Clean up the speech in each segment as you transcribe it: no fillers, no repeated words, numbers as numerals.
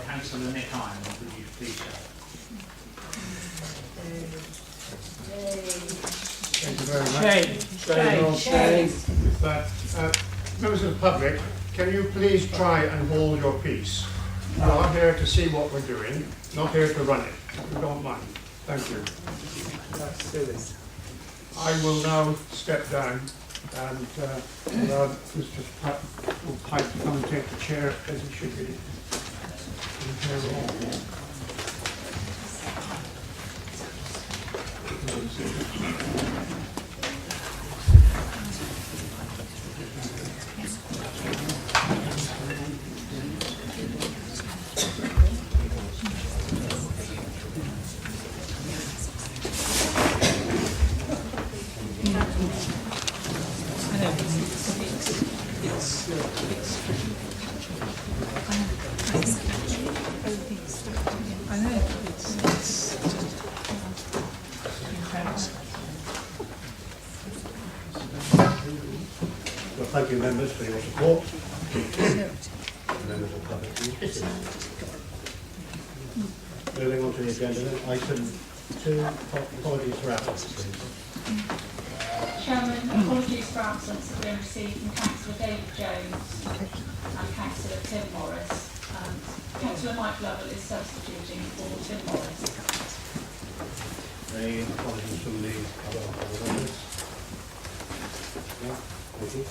Councillor Nick Iron, would you please show? Thank you very much. With that, members of the public, can you please try and hold your peace? We are here to see what we're doing, not here to run it. If you don't mind. Thank you. That's silly. I will now step down and allow Mr. Pike to come and take the chair as he should be. Well, thank you, members, for your support. Members of the public. Moving on to the agenda, then, item 2, apologies for absence, please. Chairman, apologies for absence that we received from Councillor David Jones and Councillor Tim Morris. Councillor Mike Lovell is substituting for Tim Morris. Any apologies from the other members? No? Thank you.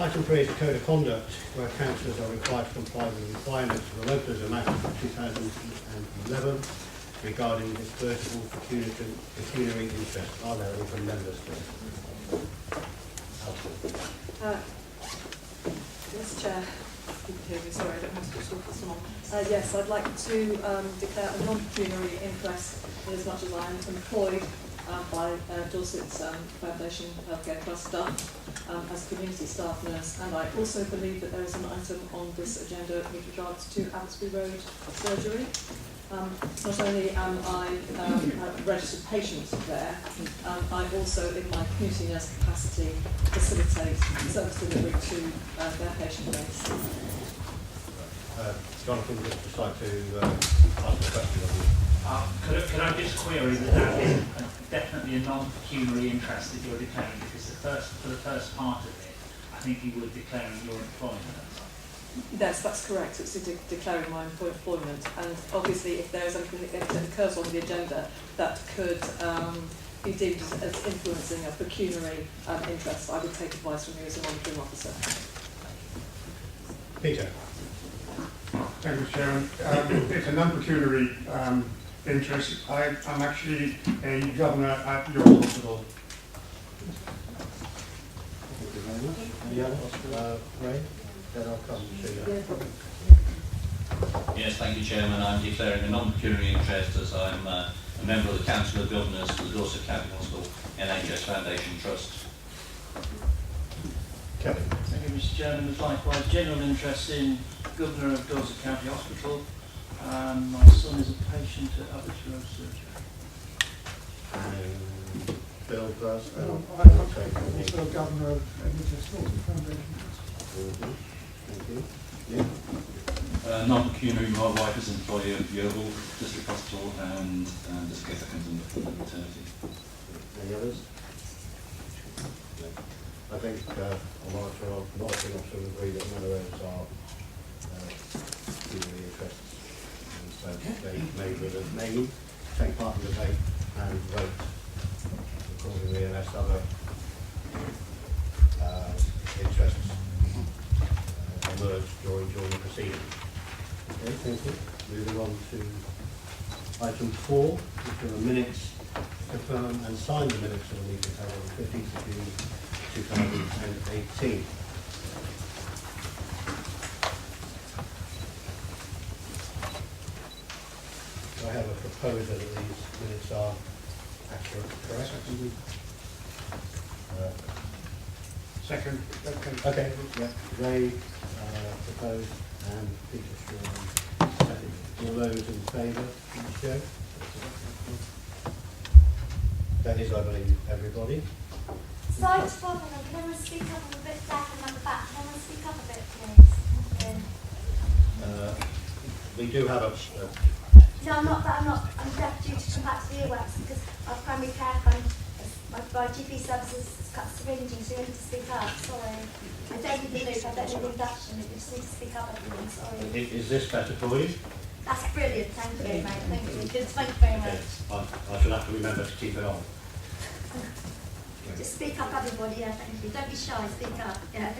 Item 3 is a code of conduct where councillors are required to comply with the requirements of the Local Act of 2011 regarding dispersible pecuniary interest. Are there any from members, please? Yes, Chair. You can hear me, sorry, I don't have to talk this one. Yes, I'd like to declare a non-pecuniary interest in as much as I am employed by Dorset's Foundation Healthcare Trust staff as community staff nurse, and I also believe that there is an item on this agenda with regards to Abbotsbury Road surgery. Not only am I a registered patient there, I also, in my community nurse capacity, facilitate service delivery to their patient base. Jonathan, would you like to ask a question of you? Could I just query that is definitely a non-pecuniary interest that you're declaring, because for the first part of it, I think you were declaring your employment. Yes, that's correct. It's declaring my employment, and obviously if there is anything that occurs on the agenda that could be deemed as influencing a pecuniary interest, I would take advice from you as a monitoring officer. Peter. Thank you, Chairman. It's a non-pecuniary interest. I'm actually a governor at your hospital. Thank you very much. Any others? Ray? Then I'll come to you. Yes, thank you, Chairman. I'm declaring a non-pecuniary interest as I'm a member of the Council of Governors for the Dorset County Hospital NHS Foundation Trust. Kevin. Thank you, Mr. Chairman. There's likewise general interest in Governor of Dorset County Hospital. My son is a patient at Abbotsbury Road surgery. Bill does. I'm also Governor of NHS Foundation. Thank you. Yeah. Non-pecuniary, my wife is employee of Yeovil District Hospital and this case that comes under maternity. Any others? No. I think a monitoring officer will agree that none of those are pecuniary interests. And so they may take part in the debate and vote accordingly unless other interests emerge during the proceedings. Okay, thank you. Moving on to item 4, which are the minutes, confirm and sign the minutes of the meeting held on the 15th of June 2018. I have a proposer that these minutes are accurate, correct? Second. Okay, yeah. Ray proposed and Peter Strawn seconded. All those in favour, please show. That is, I believe, everybody. Sorry to bother them, can we speak up a bit back and at the back? Can we speak up a bit, please? we do have a No, I'm not. I'm due to come back to the earwax because our primary care fund, my GP services cut syringing, so you need to speak up. Sorry. I don't need the loop. I don't need the induction. You just need to speak up, everyone. Sorry. Is this better for you? That's brilliant. Thank you, mate. Thank you. Good. Thank you very much. I shall have to remember to keep it on. Just speak up, everybody. Yeah, thank you. Don't be shy. Speak up. Yeah.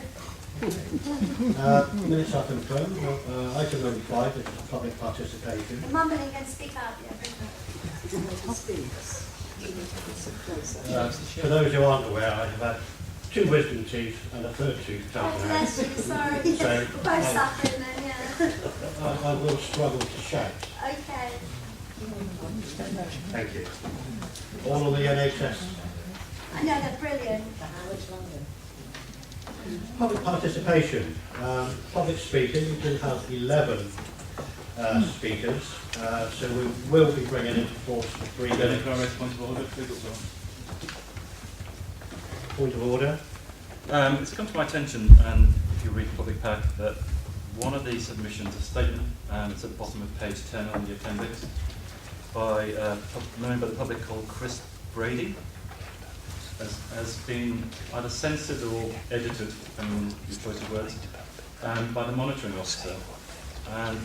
Minutes are confirmed. Item number 5 is public participation. The mumbling and speak up. Yeah, thank you. For those who aren't aware, I have had 2 wisdom teeth and a 3rd tooth Oh, taken out. bless you. Sorry. So, We're both suffering then. Yeah. I will struggle to shout. Okay. Thank you. All of the NHS. I know they're brilliant. Public participation. Public speaking, we do have 11 speakers, so we will be bringing into force the 3 minutes. Point of order, please. Point of order. It's come to my attention, and if you read the public pack, that one of the submissions, a statement, it's at the bottom of page 10 on the appendix, by a member of the public called Chris Brady, has been either censored or edited, depending on your choice of words, by the monitoring officer. And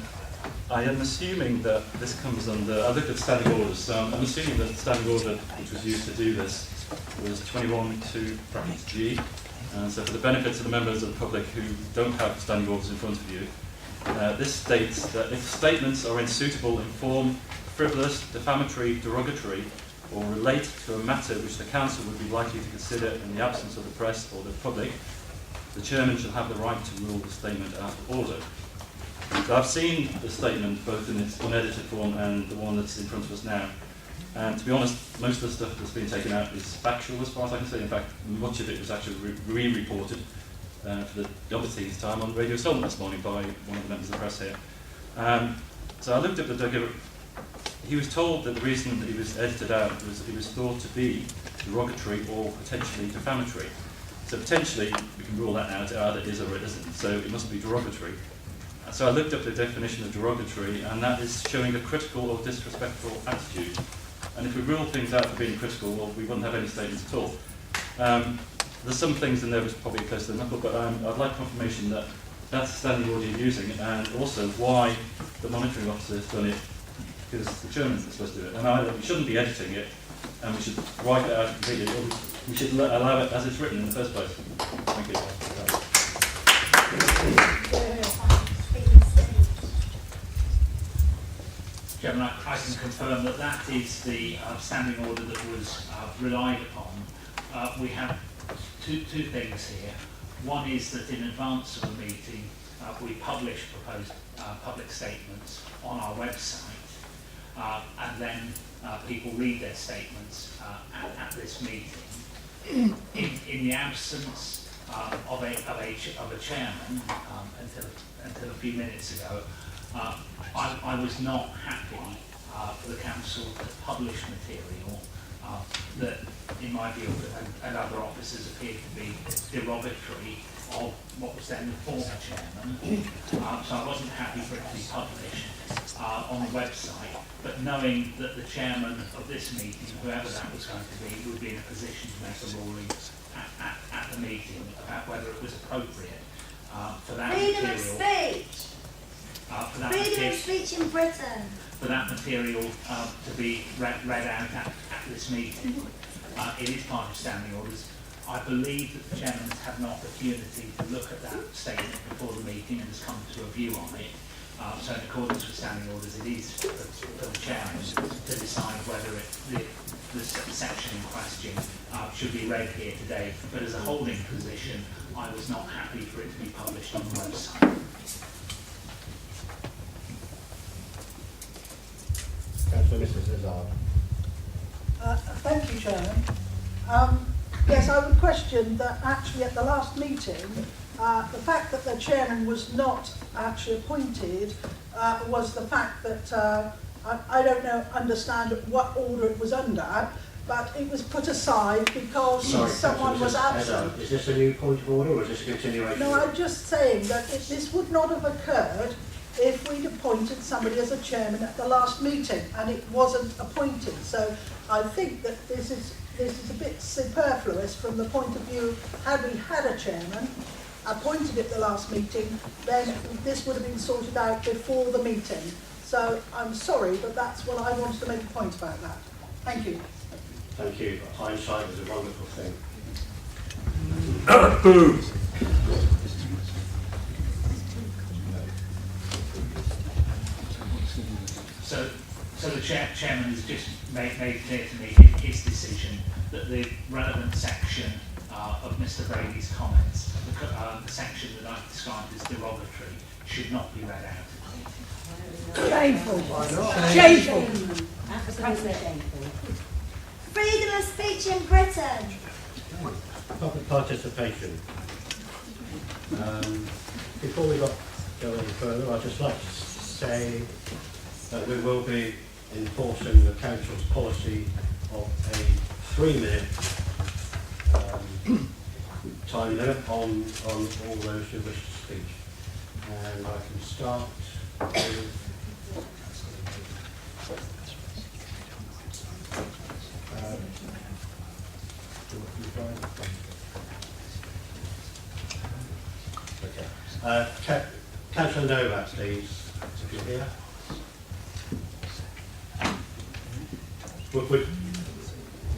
I am assuming that this comes under, I looked at standing orders, so I'm assuming that the standing order which was used to do this was 21(2)(g). And so for the benefits of the members of the public who don't have standing orders in front of you, this states that if statements are unsuitable in form, frivolous, defamatory, derogatory, or relate to a matter which the council would be likely to consider in the absence of the press or the public, the chairman shall have the right to rule the statement out of order. So I've seen the statement both in its unedited form and the one that's in front of us now. And to be honest, most of the stuff that's been taken out is factual as far as I can see. In fact, much of it was actually re-reported for the obviously time on Radio Solent this morning by one of the members of the press here. So I looked at the document. He was told that the reason that he was edited out was he was thought to be derogatory or potentially defamatory. So potentially, we can rule that out, it either is or it isn't, so it must be derogatory. So I looked up the definition of derogatory, and that is showing a critical or disrespectful attitude. And if we rule things out for being critical, well, we wouldn't have any statements at all. There's some things in there which are probably close to the knuckle, but I'd like confirmation that that's the standing order you're using, and also why the monitoring officer has done it, because the chairman's supposed to do it. And either we shouldn't be editing it, and we should write it out completely, or we should allow it as it's written in the first place. Thank you. Chairman, I can confirm that that is the standing order that was relied upon. We have two things here. One is that in advance of the meeting, we publish proposed public statements on our website, and then people read their statements at this meeting. In the absence of a chairman, until a few minutes ago, I was not happy for the council to publish material that, in my view, and other officers appeared to be derogatory of what was then the former chairman. So I wasn't happy for it to be published on the website, but knowing that the chairman of this meeting, whoever that was going to be, would be in a position to make a ruling at the meeting about whether it was appropriate for that Freedom material. of speech. Freedom of speech in Britain. For that material to be read out at this meeting. It is part of standing orders. I believe that the chairman has had an opportunity to look at that statement before the meeting and has come to a view on it. So in accordance with standing orders, it is for the chairman to decide whether the section in question should be read here today. But as a holding position, I was not happy for it to be published on the website. Councillor Mrs. Lazard. Thank you, Chairman. Yes, I would question that actually at the last meeting, the fact that the chairman was not actually appointed was the fact that I don't understand what order it was under, but it was put aside because someone was absent. Is this a new point of order or is this a continuation? No, I'm just saying that this would not have occurred if we'd appointed somebody as a chairman at the last meeting, and it wasn't appointed. So I think that this is a bit superfluous from the point of view, had we had a chairman appointed at the last meeting, then this would have been sorted out before the meeting. So I'm sorry, but that's what I wanted to make a point about that. Thank you. Thank you. Hindsight is a wonderful thing. So the chairman has just made clear to me his decision that the relevant section of Mr. Brady's comments, the section that I've described as derogatory, should not be read out. Shameful. Shameful. Freedom of speech in Britain. Public participation. Before we go any further, I'd just like to say that we will be enforcing the Council's policy of a 3-minute time limit on all those who wish to speak. And I can start with Councillor Novak, please, if you're here.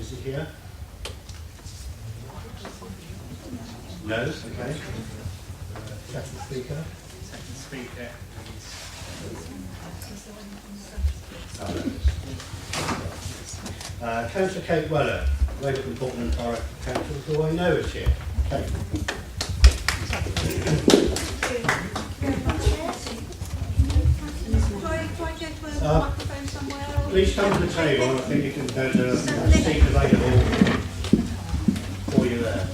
Is he here? No? Okay. Second speaker? Second speaker is... Councillor Kate Weller, Lady from Portland Borough Council, who I know is here. Kate. Please come to the table. I think you can, there's a seat available for you there.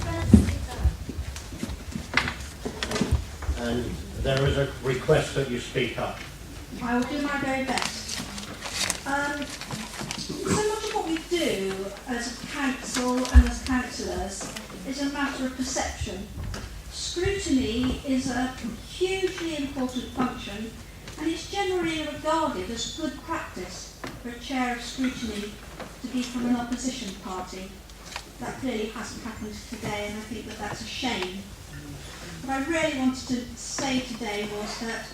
And there is a request that you speak up. I will do my very best. So much of what we do as a council and as councillors is a matter of perception. Scrutiny is a hugely important function, and it's generally regarded as good practice for a chair of scrutiny to be from an opposition party. That clearly hasn't happened today, and I think that that's a shame. What I really wanted to say today was that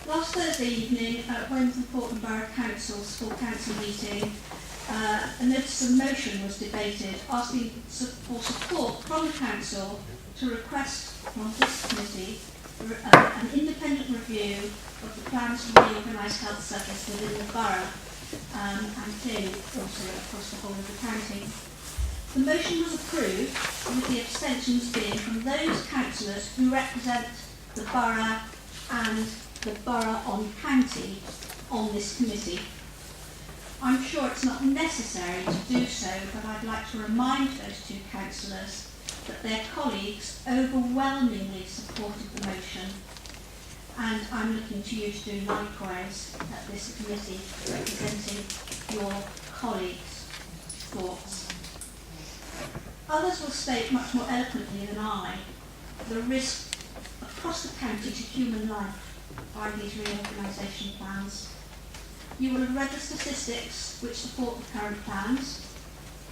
last Thursday evening at Wembley Portland Borough Council's full council meeting, a notice of motion was debated asking for support from the council to request from this committee an independent review of the plans to reorganise health service within the borough and clearly also across the whole of the county. The motion was approved with the abstentions being from those councillors who represent the borough and the borough on county on this committee. I'm sure it's not necessary to do so, but I'd like to remind those two councillors that their colleagues overwhelmingly supported the motion, and I'm looking to you to do likewise at this committee, representing your colleagues' thoughts. Others will state much more eloquently than I the risk across the county to human life by these reorganisation plans. You will have read the statistics which support the current plans,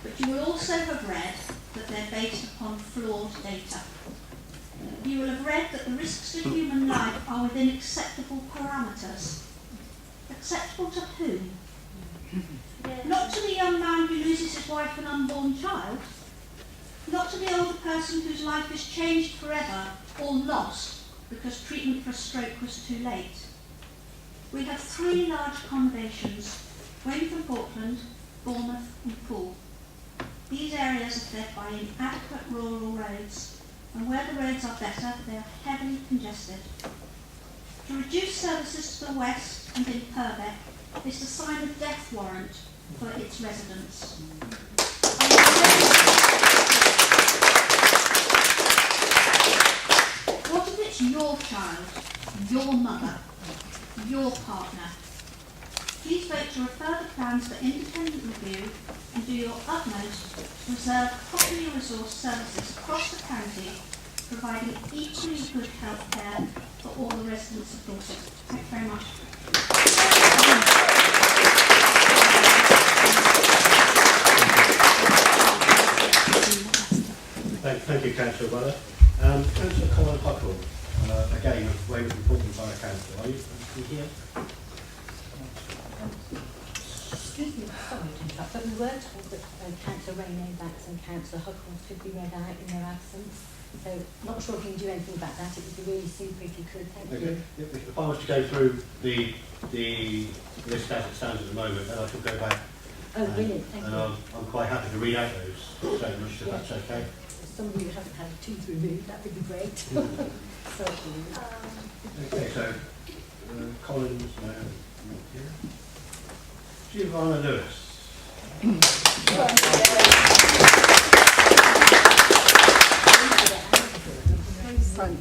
but you will also have read that they're based upon flawed data. You will have read that the risks to human life are within acceptable parameters. Acceptable to whom? Not to the young man who loses his wife and unborn child. Not to the older person whose life is changed forever or lost because treatment for a stroke was too late. We have 3 large accommodations, Wellington, Portland, Bournemouth and Poole. These areas are fed by inadequate rural roads, and where the roads are better, they are heavily congested. To reduce services to the west and in Purbeck is to sign a death warrant for its residents. What if it's your child, your mother, your partner? Please vote to refer the plans for independent review and do your utmost to preserve properly resourced services across the county providing equally good health care for all the residents of Dorset. Thank you very much. Thank you, Councillor Weller. Councillor Colin Huckle, again, of Weymouth and Portland Borough Council. Are you here? Excuse me, sorry to interrupt, but we were told that Councillor Rainey-Banks and Councillor Huckles could be read out in their absence. So, not sure if you can do anything about that. It would be really super if you could. Thank you. If I was to go through the list as it stands at the moment, then I shall go back. Oh, brilliant. Thank you. I'm quite happy to read out those statements, if that's okay. If somebody who hasn't had a tooth removed, that would be great. Certainly. Okay, so Colin's not here. Giovanna Lewis. Front.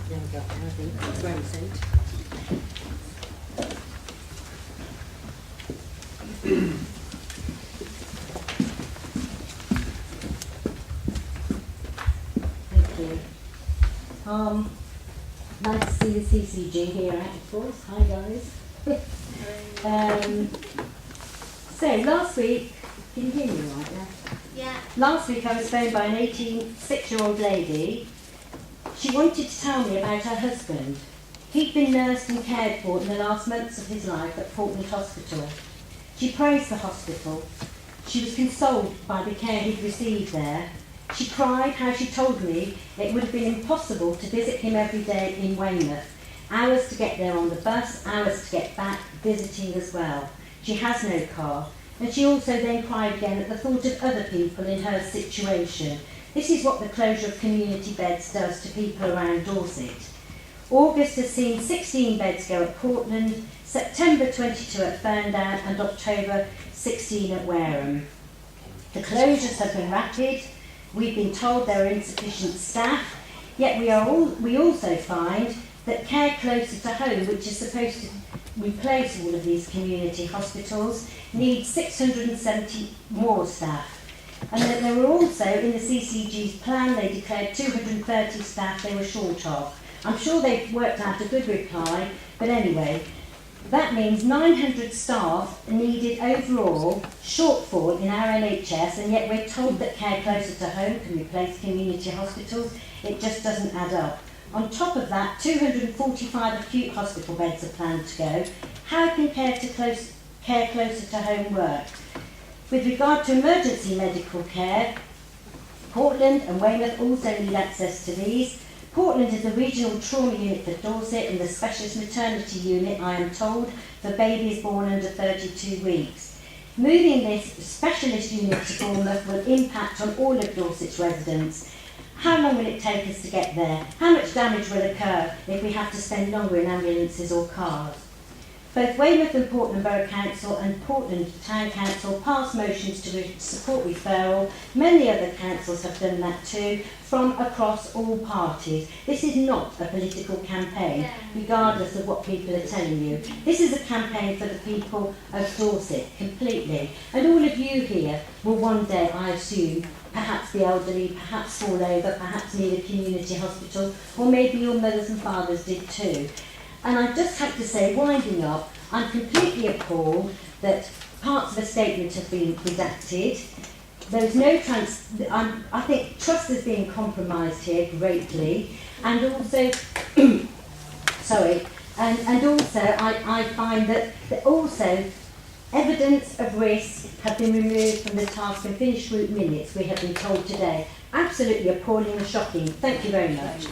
There we go. I think it's very sent. Thank you. Nice to see the CCG here out of course. Hi guys. So last week, can you hear me right now? Yeah. Last week I was phoned by an 86-year-old lady. She wanted to tell me about her husband. He'd been nursed and cared for in the last months of his life at Portland Hospital. She praised the hospital. She was consoled by the care he'd received there. She cried how she told me it would have been impossible to visit him every day in Weymouth. Hours to get there on the bus, hours to get back, visiting as well. She has no car. And she also then cried again at the thought of other people in her situation. This is what the closure of community beds does to people around Dorset. August has seen 16 beds go at Portland, September 22 at Ferndown and October 16 at Wareham. The closures have been rapid. We've been told there are insufficient staff, yet we also find that care closer to home, which is supposed to replace all of these community hospitals, needs 670 more staff. And that there were also, in the CCG's plan, they declared 230 staff they were short of. I'm sure they've worked out a good reply, but anyway, that means 900 staff needed overall shortfall in our NHS, and yet we're told that care closer to home can replace community hospitals. It just doesn't add up. On top of that, 245 acute hospital beds are planned to go. How can care closer to home work? With regard to emergency medical care, Portland and Weymouth also need access to these. Portland is the regional trauma unit for Dorset and the specialist maternity unit, I am told, for babies born under 32 weeks. Moving this specialist unit to Bournemouth will impact on all of Dorset's residents. How long will it take us to get there? How much damage will occur if we have to spend longer in ambulances or cars? Both Weymouth and Portland Borough Council and Portland Town Council passed motions to support referral. Many other councils have done that too, from across all parties. This is not a political campaign, regardless of what people are telling you. This is a campaign for the people of Dorset, completely. And all of you here will one day, I assume, perhaps be elderly, perhaps fall over, perhaps need a community hospital, or maybe your mothers and fathers did too. And I just have to say, winding up, I'm completely appalled that parts of a statement have been redacted. There's no I think trust is being compromised here greatly, and also, sorry, and also I find that also evidence of risk have been removed from the task and finished route minutes, we have been told today. Absolutely appalling and shocking. Thank you very much.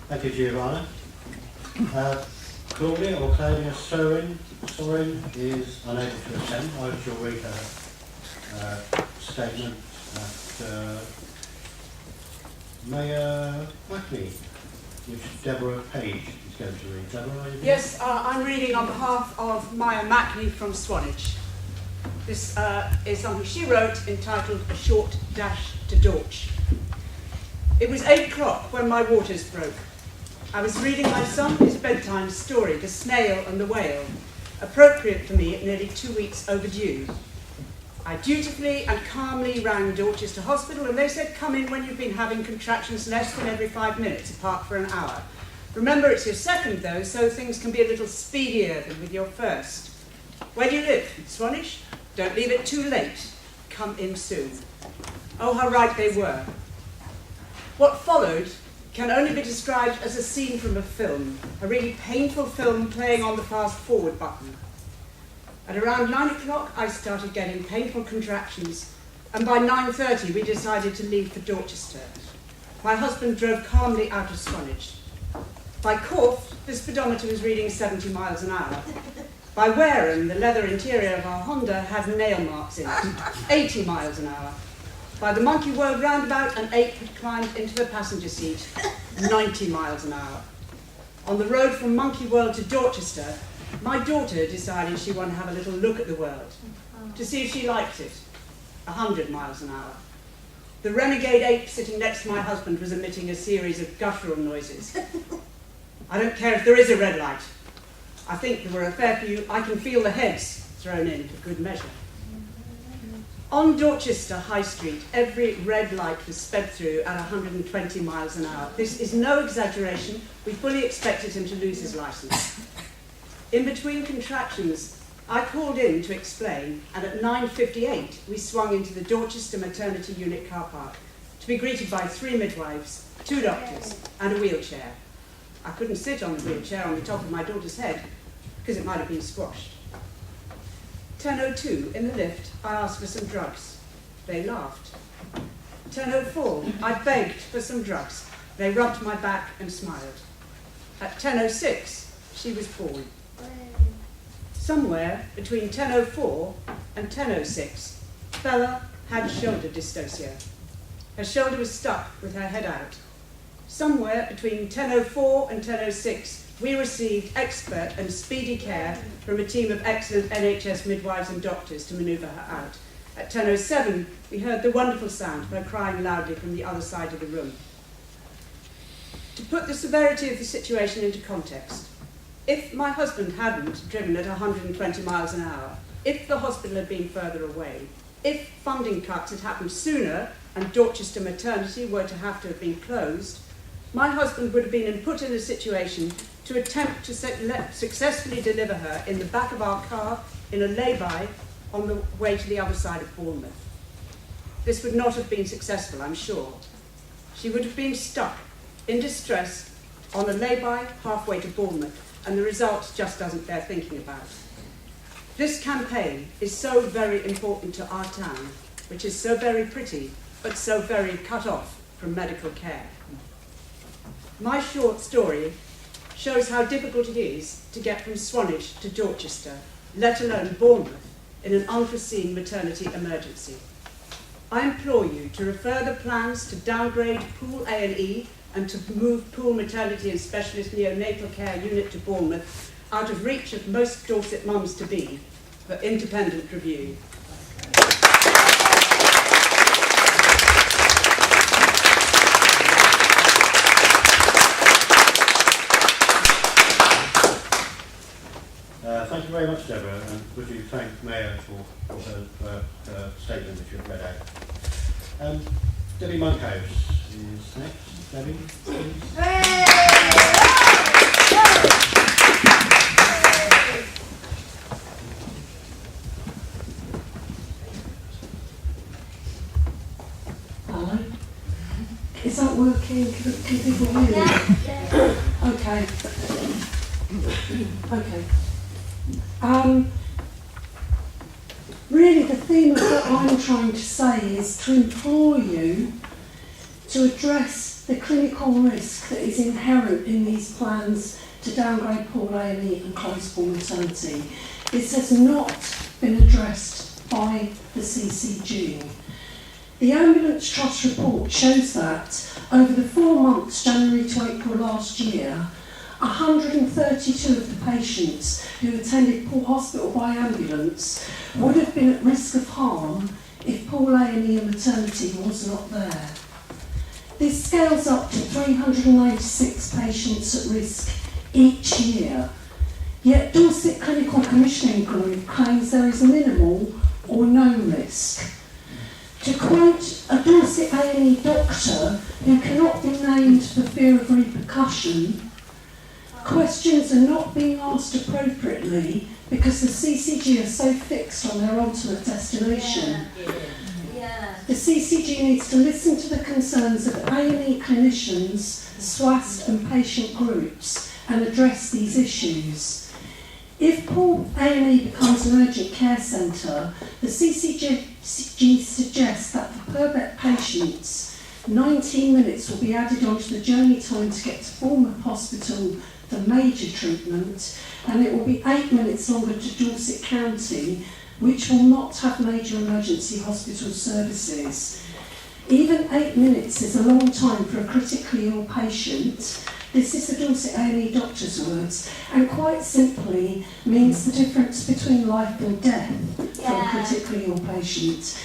Thank you, Giovanna. Claudia or Claudia Sorin is unable to attend. I shall read her statement at Mayor Mackney, which Deborah Page is going to read. Deborah, are you Yes, I'm reading on behalf of Maya Mackney from Swanage. This is something she wrote entitled A Short Dash to Dorset. It was 8 o'clock when my waters broke. I was reading my son his bedtime story, The Snail and the Whale, appropriate for me at nearly 2 weeks overdue. I dutifully and calmly rang Dorchester Hospital and they said, come in when you've been having contractions less than every 5 minutes, apart for an hour. Remember, it's your second though, so things can be a little speedier than with your first. Where do you live? Swanage? Don't leave it too late. Come in soon. Oh, how right they were. What followed can only be described as a scene from a film, a really painful film playing on the fast forward button. At around 9 o'clock, I started getting painful contractions, and by 9:30 we decided to leave for Dorchester. My husband drove calmly out of Swanage. By Corfe, the speedometer was reading 70 miles an hour. By Wareham, the leather interior of our Honda had nail marks in it, 80 miles an hour. By the Monkey World roundabout, an ape had climbed into the passenger seat, 90 miles an hour. On the road from Monkey World to Dorchester, my daughter decided she wanted to have a little look at the world, to see if she liked it, 100 miles an hour. The renegade ape sitting next to my husband was emitting a series of guttural noises. I don't care if there is a red light. I think there were a fair few, I can feel the heads thrown in for good measure. On Dorchester High Street, every red light was sped through at 120 miles an hour. This is no exaggeration. We fully expected him to lose his licence. In between contractions, I called in to explain, and at 9:58 we swung into the Dorchester Maternity Unit car park to be greeted by 3 midwives, 2 doctors, and a wheelchair. I couldn't sit on the wheelchair on the top of my daughter's head because it might have been squashed. 10:02, in the lift, I asked for some drugs. They laughed. 10:04, I begged for some drugs. They rubbed my back and smiled. At 10:06, she was born. Somewhere between 10:04 and 10:06, Bella had shoulder dystocia. Her shoulder was stuck with her head out. Somewhere between 10:04 and 10:06, we received expert and speedy care from a team of excellent NHS midwives and doctors to manoeuvre her out. At 10:07, we heard the wonderful sound of her crying loudly from the other side of the room. To put the severity of the situation into context, if my husband hadn't driven at 120 miles an hour, if the hospital had been further away, if funding cuts had happened sooner and Dorchester Maternity were to have been closed, my husband would have been put in a situation to attempt to successfully deliver her in the back of our car in a lay-by on the way to the other side of Bournemouth. This would not have been successful, I'm sure. She would have been stuck in distress on a lay-by halfway to Bournemouth, and the result just doesn't bear thinking about. This campaign is so very important to our town, which is so very pretty, but so very cut off from medical care. My short story shows how difficult it is to get from Swanage to Dorchester, let alone Bournemouth, in an unforeseen maternity emergency. I implore you to refer the plans to downgrade Poole A&E and to move Poole Maternity and Specialist Neonatal Care Unit to Bournemouth out of reach of most Dorset mums-to-be for independent review. Thank you very much, Deborah, and would you thank Mayor for her statement that you've read out. Debbie Monkhouse is next. Debbie, please. Hello. Is that working? Can people hear me? Yeah. Okay. Okay. Really the theme of what I'm trying to say is to implore you to address the clinical risk that is inherent in these plans to downgrade Poole A&E and close Poole Maternity. This has not been addressed by the CCG. The Ambulance Trust report shows that over the 4 months, January to April last year, 132 of the patients who attended Poole Hospital by ambulance would have been at risk of harm if Poole A&E and maternity was not there. This scales up to 396 patients at risk each year. Yet Dorset Clinical Commissioning Group claims there is minimal or no risk. To quote a Dorset A&E doctor who cannot be named for fear of repercussion, questions are not being asked appropriately because the CCG are so fixed on their ultimate destination. The CCG needs to listen to the concerns of A&E clinicians, SWAST and patient groups and address these issues. If Poole A&E becomes an urgent care centre, the CCG suggests that for per bed patients, 19 minutes will be added onto the journey time to get to Bournemouth Hospital for major treatment, and it will be 8 minutes longer to Dorset County, which will not have major emergency hospital services. Even 8 minutes is a long time for a critically ill patient. This is the Dorset A&E doctor's words, and quite simply means the difference between life and death for a critically ill patient.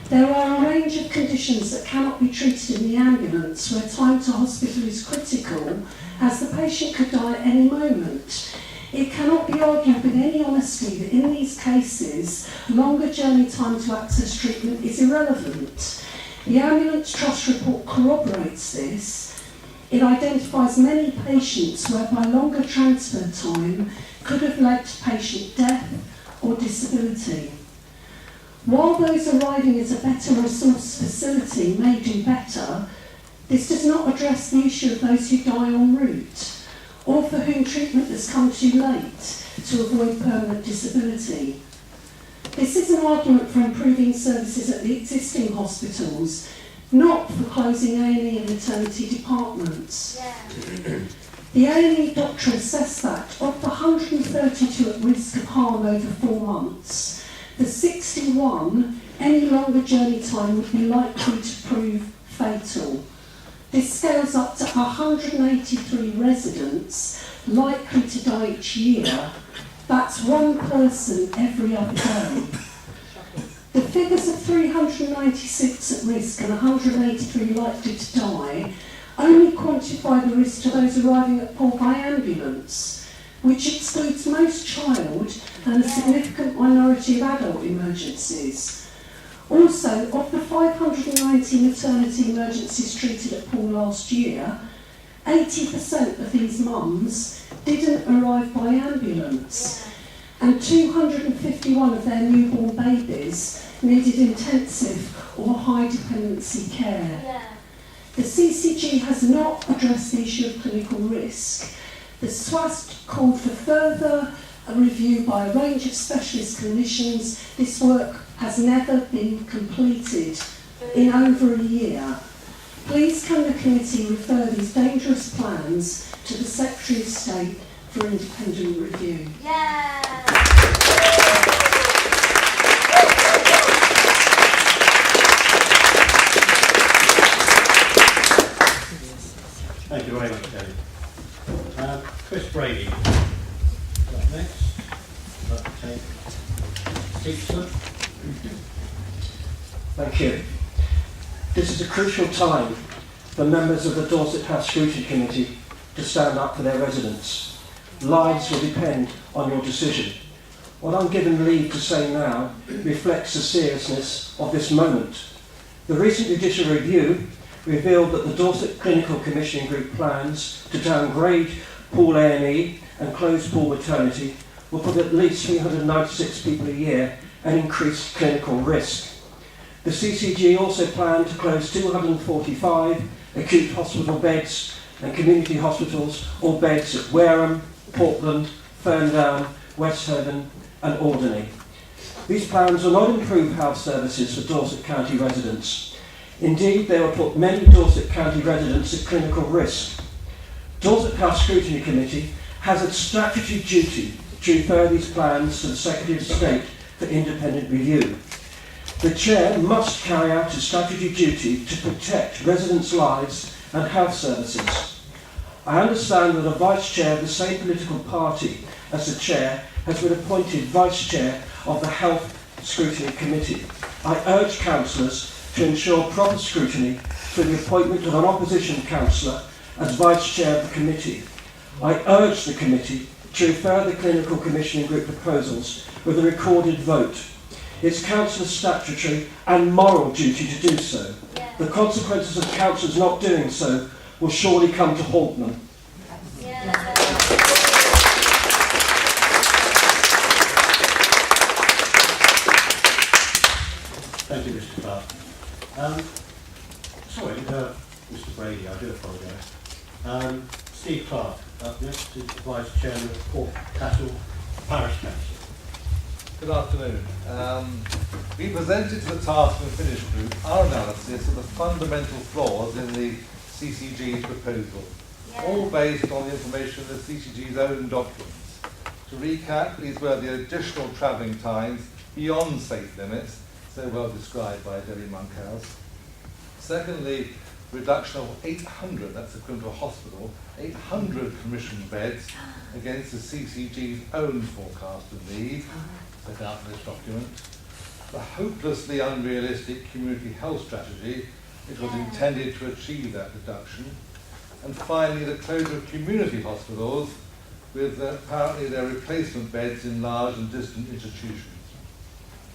There are a range of conditions that cannot be treated in the ambulance where time to hospital is critical, as the patient could die at any moment. It cannot be argued with any honesty that in these cases, longer journey time to access treatment is irrelevant. The Ambulance Trust report corroborates this. It identifies many patients whereby longer transfer time could have led to patient death or disability. While those arriving at a better resource facility may do better, this does not address the issue of those who die en route, or for whom treatment has come too late to avoid permanent disability. This is an argument for improving services at the existing hospitals, not for closing A&E and maternity departments. The A&E doctor assessed that of the 132 at risk of harm over 4 months, for 61, any longer journey time would be likely to prove fatal. This scales up to 183 residents likely to die each year. That's one person every other day. The figures of 396 at risk and 183 likely to die only quantify the risk to those arriving at Poole by ambulance, which excludes most child and a significant minority of adult emergencies. Also, of the 590 maternity emergencies treated at Poole last year, 80% of these mums didn't arrive by ambulance, and 251 of their newborn babies needed intensive or high dependency care. The CCG has not addressed the issue of clinical risk. The SWAST called for further review by a range of specialist clinicians. This work has never been completed in over a year. Please can the committee refer these dangerous plans to the Secretary of State for independent review? Thank you very much, David. Chris Brady, up next. I'd like to take Dixon. Thank you. This is a crucial time for members of the Dorset House Scrutiny Committee to stand up for their residents. Lives will depend on your decision. What I'm given leave to say now reflects the seriousness of this moment. The recent judicial review revealed that the Dorset Clinical Commissioning Group plans to downgrade Poole A&E and close Poole Maternity will put at least 396 people a year and increase clinical risk. The CCG also plan to close 245 acute hospital beds and community hospitals or beds at Wareham, Portland, Ferndown, West Haven and Alderney. These plans will not improve health services for Dorset County residents. Indeed, they will put many Dorset County residents at clinical risk. Dorset House Scrutiny Committee has a statutory duty to refer these plans to the Secretary of State for independent review. The Chair must carry out its statutory duty to protect residents' lives and health services. I understand that a Vice Chair of the same political party as the Chair has been appointed Vice Chair of the Health Scrutiny Committee. I urge councillors to ensure proper scrutiny through the appointment of an opposition councillor as Vice Chair of the committee. I urge the committee to refer the clinical commissioning group proposals with a recorded vote. It's councillors' statutory and moral duty to do so. The consequences of councillors not doing so will surely come to haunt them. Thank you, Mr. Clark. Sorry, Mr. Brady, I do apologise. Steve Clark, up next, is the Vice Chairman of Port Castle Parish Council. Good afternoon. We presented to the Task and Finish Group our analysis of the fundamental flaws in the CCG's proposal, all based on the information in the CCG's own documents. To recap, these were the additional travelling times beyond safe limits, so well described by Debbie Monkhouse. Secondly, reduction of 800, that's equivalent to a hospital, 800 commissioned beds against the CCG's own forecast of need, set out in this document. The hopelessly unrealistic community health strategy, which was intended to achieve that reduction. And finally, the closure of community hospitals with apparently their replacement beds in large and distant institutions.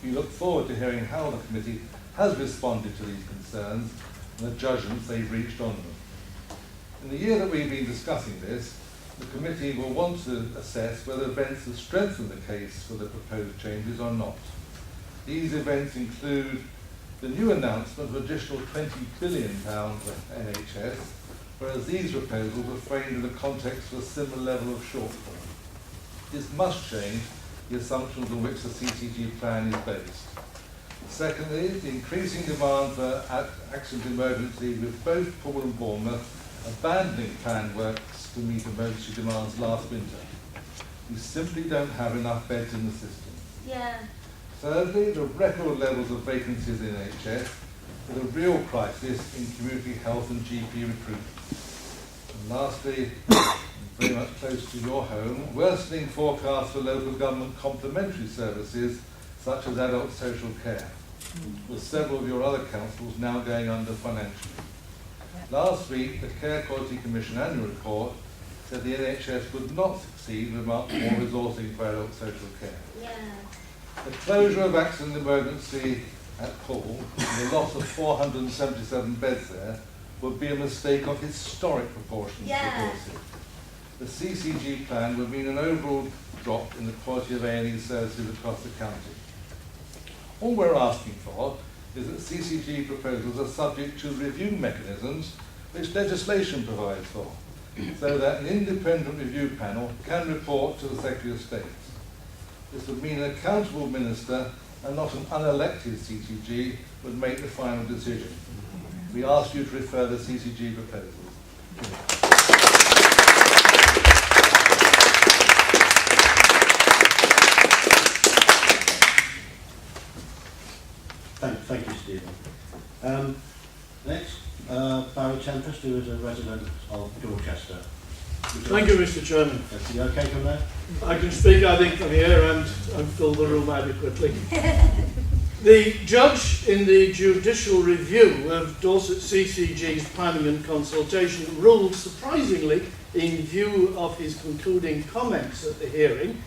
We look forward to hearing how the committee has responded to these concerns and the judgments they've reached on them. In the year that we've been discussing this, the committee will want to assess whether events have strengthened the case for the proposed changes or not. These events include the new announcement of additional £20 billion for NHS, whereas these proposals were framed in the context of a similar level of shortfall. This must change the assumptions on which the CCG plan is based. Secondly, the increasing demand for accident emergency with both Poole and Bournemouth abandoning planned works to meet emergency demands last winter. We simply don't have enough beds in the system. Thirdly, the record levels of vacancies in NHS with a real crisis in community health and GP recruitment. And lastly, very much close to your home, worsening forecasts for local government complementary services such as adult social care, with several of your other councils now going under financially. Last week, the Care Quality Commission annual report said the NHS would not succeed without more resourcing for adult social care. The closure of accident emergency at Poole and the loss of 477 beds there would be a mistake of historic proportions for Dorset. The CCG plan would mean an overall drop in the quality of A&E services across the county. All we're asking for is that CCG proposals are subject to review mechanisms which legislation provides for, so that an independent review panel can report to the Secretary of State. This would mean an accountable minister and not an unelected CCG would make the final decision. We ask you to refer the CCG proposals. Thank you, Stephen. Next, Barry Tempest, who is a resident of Dorchester. Thank you, Mr. Chairman. Are you okay from there? I can speak, I think, from here and fill the room adequately. The judge in the judicial review of Dorset CCG's planning and consultation ruled, surprisingly, in view of his concluding comments at the hearing,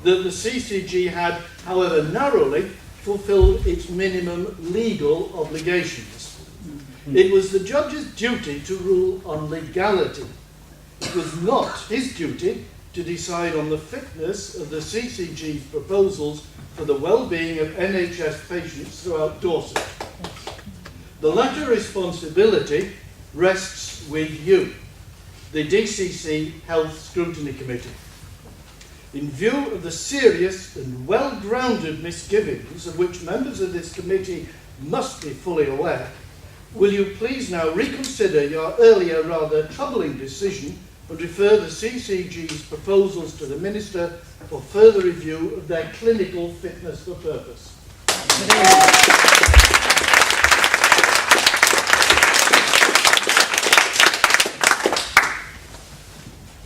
that the CCG had, however narrowly, fulfilled its minimum legal obligations. It was the judge's duty to rule on legality. It was not his duty to decide on the fitness of the CCG's proposals for the well-being of NHS patients throughout Dorset. The latter responsibility rests with you, the DCC Health Scrutiny Committee. In view of the serious and well-grounded misgivings of which members of this committee must be fully aware, will you please now reconsider your earlier rather troubling decision and refer the CCG's proposals to the Minister for further review of their clinical fitness for purpose?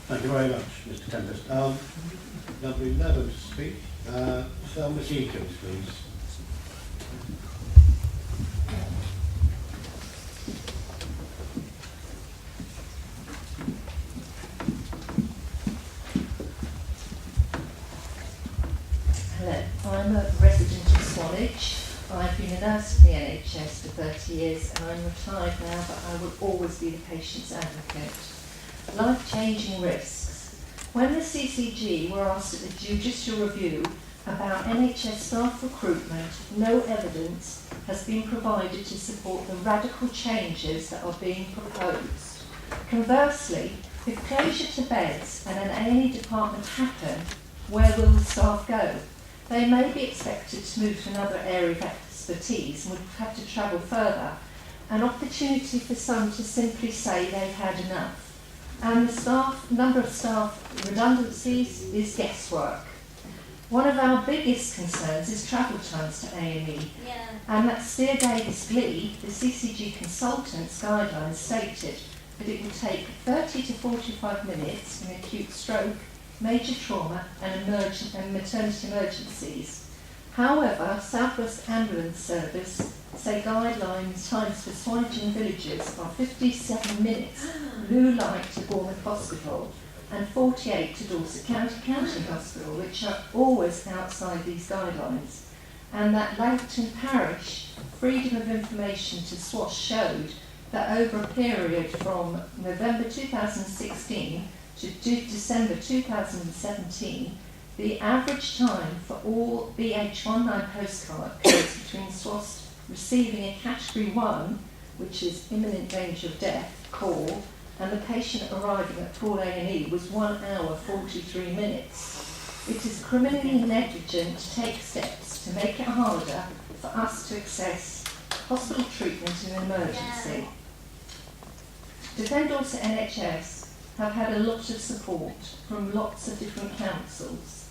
Thank you very much, Mr. Tempest. Number 11 to speak. Thelma Jenkins, please. Hello, I'm a resident of Swanage. I've been a nurse for the NHS for 30 years and I'm retired now, but I will always be the patient's advocate. Life-changing risks. When the CCG were asked at the judicial review about NHS staff recruitment, no evidence has been provided to support the radical changes that are being proposed. Conversely, if closure to beds and an A&E department happen, where will the staff go? They may be expected to move to another area of expertise and would have to travel further. An opportunity for some to simply say they've had enough. And the number of staff redundancies is guesswork. One of our biggest concerns is travel times to A&E. Yeah. And at Steer Davis Glee, the CCG consultant's guidelines stated that it would take 30 to 45 minutes in acute stroke, major trauma and maternity emergencies. However, South West Ambulance Service say guidelines times for Swanage villages are 57 minutes blue light to Bournemouth Hospital and 48 to Dorset County Hospital, which are always outside these guidelines. And that Langton Parish Freedom of Information to SWASH showed that over a period from November 2016 to December 2017, the average time for all BH19 postcard codes between SWASH receiving a Category 1, which is imminent danger of death, call, and the patient arriving at full A&E was 1 hour 43 minutes. It is criminally negligent to take steps to make it harder for us to access hospital treatment in an emergency. Defend Dorset NHS have had a lot of support from lots of different councils.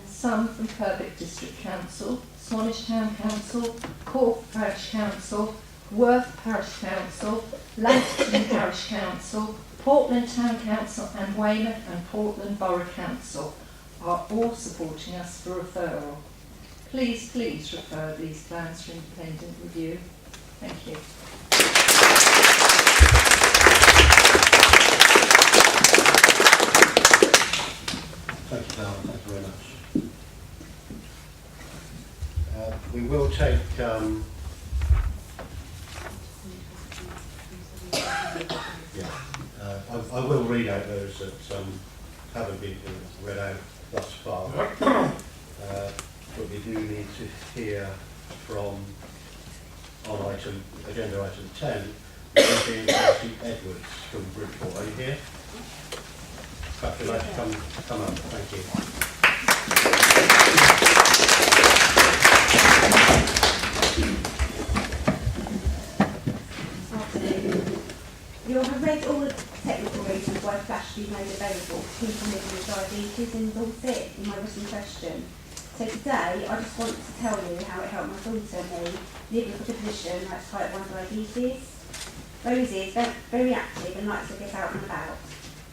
Some from Purbeck District Council, Swanage Town Council, Cork Parish Council, Worth Parish Council, Langton Parish Council, Portland Town Council and Weymouth and Portland Borough Council are all supporting us for referral. Please refer these plans for independent review. Thank you. Thank you, Val. Thank you very much. We will take I will read out those that haven't been read out thus far. But we do need to hear from, on agenda item 10, being Darcy Edwards from Bridport. Are you here? Perhaps you'd like to come up. Thank you. You have read all the technical reasons why Flash should be made available to people living with diabetes in Dorset in my written question. So today, I just want to tell you how it helped my daughter and me live with a condition like type 1 diabetes. Rosie is very active and likes to get out and about.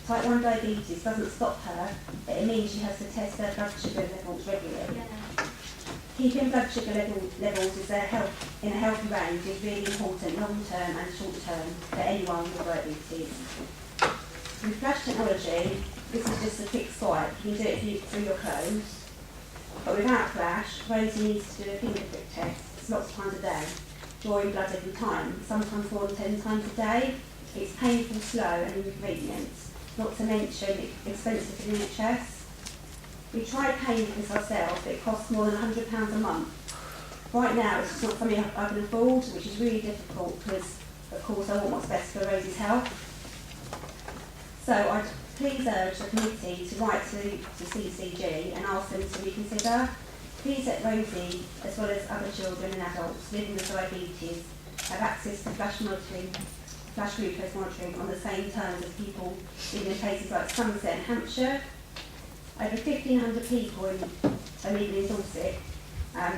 Type 1 diabetes doesn't stop her, but it means she has to test her blood sugar levels regularly. Yeah. Keeping blood sugar levels in a healthy range is really important long-term and short-term for anyone with diabetes. With Flash technology, this is just a quick swipe. You can do it through your clothes. But without Flash, Rosie needs to do a finger prick test lots of times a day, drawing blood every time, sometimes more than 10 times a day. It's painful, slow and inconvenient, not to mention expensive for the NHS. We tried paying for this ourselves, but it costs more than £100 a month. Right now, it's just not something I can afford, which is really difficult because, of course, I want what's best for Rosie's health. So I'd please urge the committee to write to CCG and ask them to reconsider. Please let Rosie, as well as other children and adults living with diabetes, have access to flash glucose monitoring on the same terms as people living in places like Somerset and Hampshire. Over 1,500 people are living in Dorset